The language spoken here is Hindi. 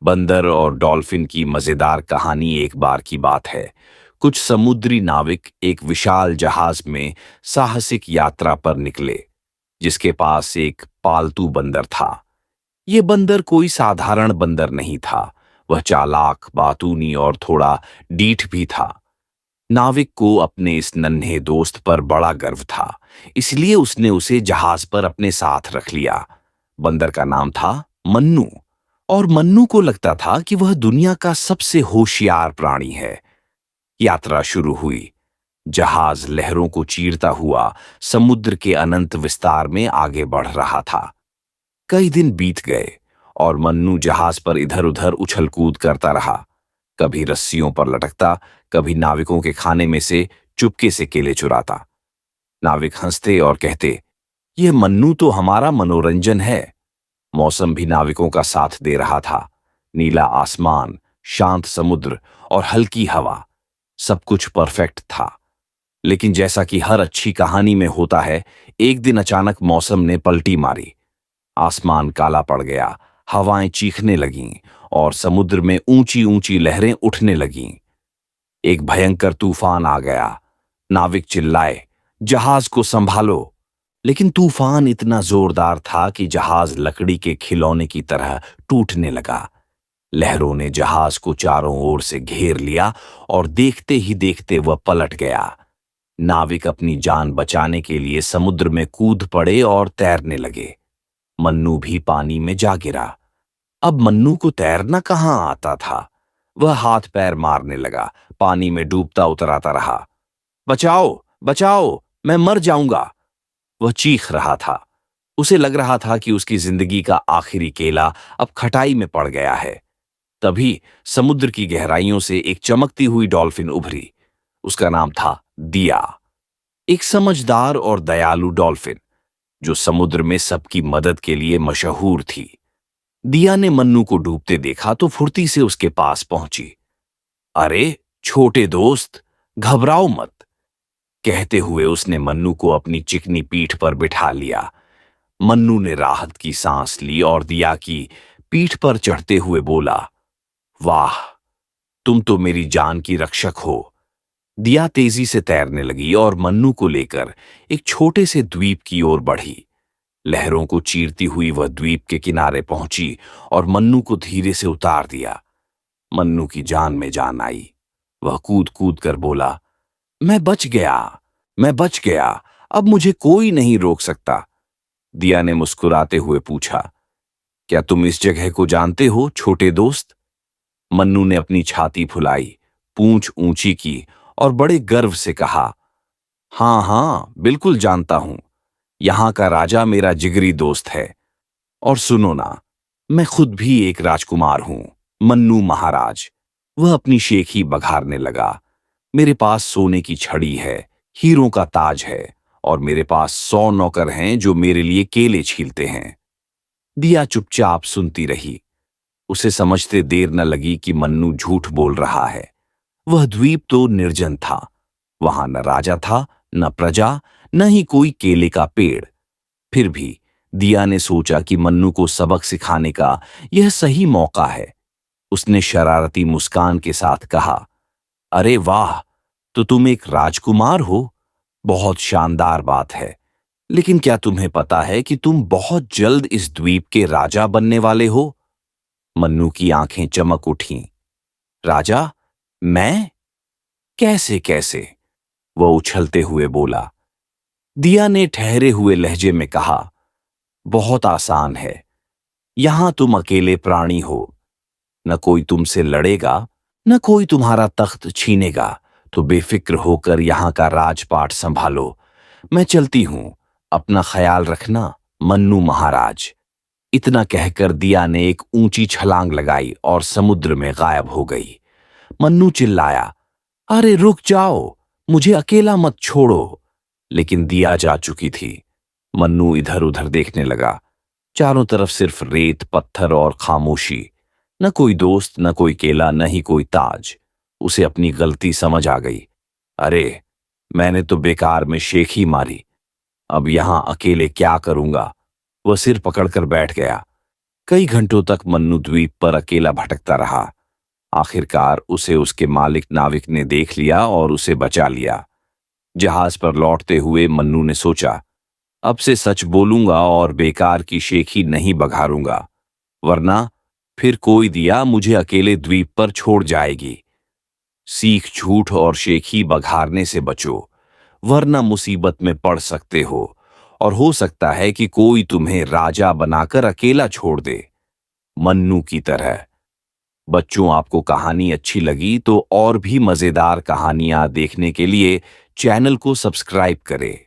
बंदर और डॉल्फिन की मजेदार कहानी। एक बार की बात है, कुछ समुद्री नाविक एक विशाल जहाज में साहसिक यात्रा पर निकले, जिसके पास एक पालतू बंदर था। ये बंदर कोई साधारण बंदर नहीं था। वह चालाक, बातूनी और थोड़ा डीठ भी था। नाविक को अपने इस नन्हे दोस्त पर बड़ा गर्व था, इसलिए उसने उसे जहाज पर अपने साथ रख लिया। बंदर का नाम था मन्नू, और मन्नू को लगता था कि वह दुनिया का सबसे होशियार प्राणी है। यात्रा शुरू हुई। जहाज लहरों को चीरता हुआ समुद्र के अनंत विस्तार में आगे बढ़ रहा था। कई दिन बीत गए और मन्नू जहाज पर इधर उधर उछल कूद करता रहा। कभी रस्सियों पर लटकता, कभी नाविकों के खाने में से चुपके से केले चुराता। नाविक हंसते और कहते, यह मन्नू तो हमारा मनोरंजन है। मौसम भी नाविकों का साथ दे रहा था। नीला आसमान, शांत समुद्र और हल्की हवा, सब कुछ परफेक्ट था। लेकिन जैसा कि हर अच्छी कहानी में होता है, एक दिन अचानक मौसम ने पलटी मारी। आसमान काला पड़ गया, हवाएं चीखने लगीं और समुद्र में ऊंची ऊंची लहरें उठने लगीं। एक भयंकर तूफान आ गया। नाविक चिल्लाए, जहाज को संभालो। लेकिन तूफान इतना जोरदार था कि जहाज लकड़ी के खिलौने की तरह टूटने लगा। लहरों ने जहाज को चारों ओर से घेर लिया और देखते ही देखते वह पलट गया। नाविक अपनी जान बचाने के लिए समुद्र में कूद पड़े और तैरने लगे। मन्नू भी पानी में जा गिरा। अब मन्नू को तैरना कहाँ आता था। वह हाथ पैर मारने लगा, पानी में डूबता उतराता रहा। बचाओ, बचाओ, मैं मर जाऊंगा, वह चीख रहा था। उसे लग रहा था कि उसकी जिंदगी का आखिरी केला अब खटाई में पड़ गया है। तभी समुद्र की गहराइयों से एक चमकती हुई डॉल्फिन उभरी। उसका नाम था दिया, एक समझदार और दयालु डॉल्फिन जो समुद्र में सबकी मदद के लिए मशहूर थी। दिया ने मन्नू को डूबते देखा तो फुर्ती से उसके पास पहुंची। अरे छोटे दोस्त, घबराओ मत, कहते हुए उसने मन्नू को अपनी चिकनी पीठ पर बिठा लिया। मन्नू ने राहत की सांस ली और दिया की पीठ पर चढ़ते हुए बोला, वाह, तुम तो मेरी जान की रक्षक हो। दिया तेजी से तैरने लगी और मन्नू को लेकर एक छोटे से द्वीप की ओर बढ़ी। लहरों को चीरती हुई वह द्वीप के किनारे पहुंची और मन्नू को धीरे से उतार दिया। मन्नू की जान में जान आई। वह कूद कूद कर बोला, मैं बच गया, मैं बच गया, अब मुझे कोई नहीं रोक सकता। दिया ने मुस्कुराते हुए पूछा, क्या तुम इस जगह को जानते हो छोटे दोस्त? मन्नू ने अपनी छाती फुलाई, पूंछ ऊंची की और बड़े गर्व से कहा, हाँ हाँ, बिल्कुल जानता हूं। यहां का राजा मेरा जिगरी दोस्त है। और सुनो ना, मैं खुद भी एक राजकुमार हूं, मन्नू महाराज। वह अपनी शेखी बघारने लगा। मेरे पास सोने की छड़ी है, हीरों का ताज है और मेरे पास 100 नौकर हैं जो मेरे लिए केले छीलते हैं। दिया चुपचाप सुनती रही। उसे समझते देर न लगी कि मन्नू झूठ बोल रहा है। वह द्वीप तो निर्जन था। वहां न राजा था, न प्रजा, न ही कोई केले का पेड़। फिर भी दिया ने सोचा कि मन्नू को सबक सिखाने का यह सही मौका है। उसने शरारती मुस्कान के साथ कहा, अरे वाह, तो तुम एक राजकुमार हो, बहुत शानदार बात है। लेकिन क्या तुम्हें पता है कि तुम बहुत जल्द इस द्वीप के राजा बनने वाले हो? मन्नू की आंखें चमक उठीं। राजा? मैं? कैसे कैसे? वह उछलते हुए बोला। दिया ने ठहरे हुए लहजे में कहा, बहुत आसान है। यहां तुम अकेले प्राणी हो। न कोई तुमसे लड़ेगा, न कोई तुम्हारा तख्त छीनेगा। तो बेफिक्र होकर यहां का राजपाट संभालो। मैं चलती हूं, अपना ख्याल रखना, मन्नू महाराज। इतना कहकर दिया ने एक ऊंची छलांग लगाई और समुद्र में गायब हो गई। मन्नू चिल्लाया, अरे रुक जाओ, मुझे अकेला मत छोड़ो। लेकिन दिया जा चुकी थी। मन्नू इधर उधर देखने लगा। चारों तरफ सिर्फ रेत, पत्थर और खामोशी। न कोई दोस्त, न कोई केला, न ही कोई ताज। उसे अपनी गलती समझ आ गई। अरे, मैंने तो बेकार में शेखी मारी। अब यहां अकेले क्या करूंगा? वह सिर पकड़कर बैठ गया। कई घंटों तक मन्नू द्वीप पर अकेला भटकता रहा। आखिरकार उसे उसके मालिक नाविक ने देख लिया और उसे बचा लिया। जहाज पर लौटते हुए मन्नू ने सोचा, अब से सच बोलूंगा और बेकार की शेखी नहीं बघारूंगा, वरना फिर कोई दिया मुझे अकेले द्वीप पर छोड़ जाएगी। सीख झूठ और शेखी बघारने से बचो, वरना मुसीबत में पड़ सकते हो और हो सकता है कि कोई तुम्हें राजा बनाकर अकेला छोड़ दे, मन्नू की तरह। बच्चों, आपको कहानी अच्छी लगी तो और भी मजेदार कहानियां देखने के लिए चैनल को सब्सक्राइब करें।